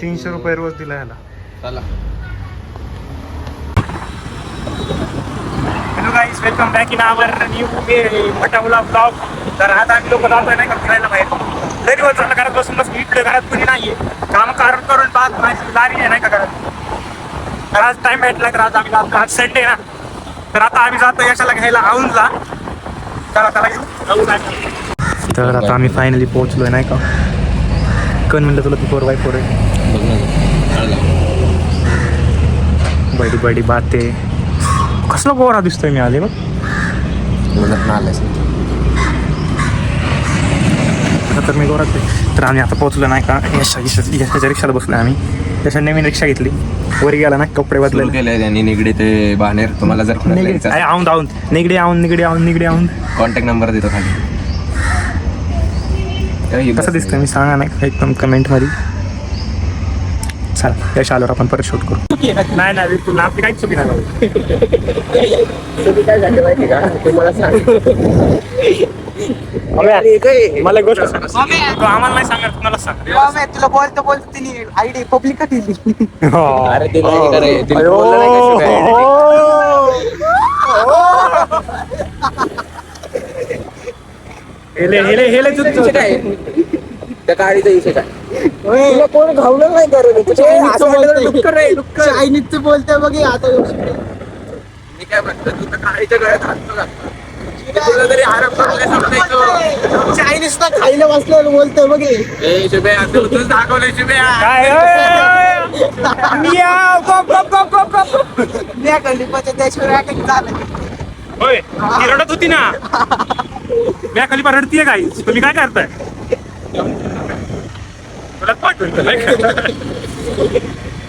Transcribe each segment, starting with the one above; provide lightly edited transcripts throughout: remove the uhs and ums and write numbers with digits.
300 रुपये रोज दिला ह्याला. चला. Hello guys, welcome back in our new मटामुला ब्लॉग. तर आता आम्ही लोक जातोय नाही का फिरायला बाहेर. लई दिवस झालं घरात बसून इकडे घरात कुणी नाहीये. काम करून पाहत माझी लारी आहे नाही का घरात. तर आज टाइम भेटला तर आज आम्ही जातो. आज संडे ना, तर आता आम्ही जातो यशाला घ्यायला औंधला. चला त्याला घेऊ. तर आता आम्ही फायनली पोहोचलोय नाही का. कोण म्हणलं तुला ती 4x4 आहे? बडी बडी बाते. कसला गोरा दिसतोय मी आले बघ. तर मी गोराच आहे. तर आम्ही आता पोहोचलो नाही का यशाच्या रिक्षाला बसलोय आम्ही. यशा नवीन रिक्षा घेतली. वर गेला ना कपडे बदलले केले त्यांनी निगडी ते बाहेर. तुम्हाला जर औंध निगडी औंध कॉन्टॅक्ट नंबर देतो खाली. कसं दिसतंय मी सांगा नाही एकदम कमेंट मध्ये. चला यश आल्यावर आपण परत शूट करू. नाही बिलकुल आपली काहीच चुकी नाही. काय झालं माहिती का तुम्हाला सांग. मला गोष्ट सांग. आम्हाला नाही सांगणार तुम्हाला सांग. तुला बोलतो बोलतो तिने आयडी पब्लिक का दिली. अरे ते नाही करे, तिला बोललं नाही त्या गाडीचा विषय काय. तुला कोण घावलं नाही करत. चायनीज बोलतोय बघ आता. मी काय म्हणतो, तू तर गाडीच्या गळ्यात हात नको घालू. तुला तरी आराम करून चायनीज ना खायला बसल्यावर बोलतोय बघ. ए शुभे, तुझं दाखवलंय शुभे. मी गणपतीच्या त्याशिवाय झालं. होय ती रडत होती ना. मी खाली रडतीये काय तुम्ही काय करताय.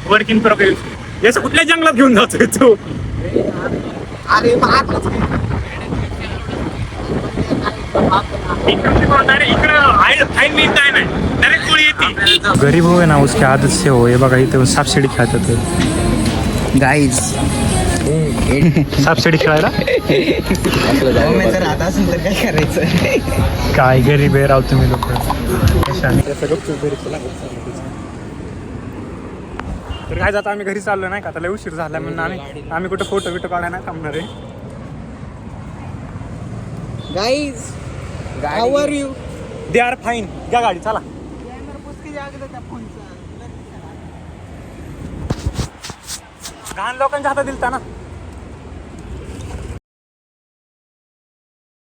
Work in progress. याचं कुठल्या जंगलात घेऊन जातोय तू. अरे गरीब हो ना उसकी आदत से हो. हे बघा इथे सापशिडी खेळतात गाईज. सापशिडी खेळायला तर आता असेल तर काय करायचं. काय गरीब आहे राव तुम्ही लोक. तर काय जाता आम्ही घरी चाललो नाही का. आता लय उशीर झाला म्हणून आम्ही कुठं फोटो बिटो काढायला नाही थांबणार आहे. Guys how are you. They are fine. घ्या गाडी चला. घाण लोकांच्या हातात दिलता ना.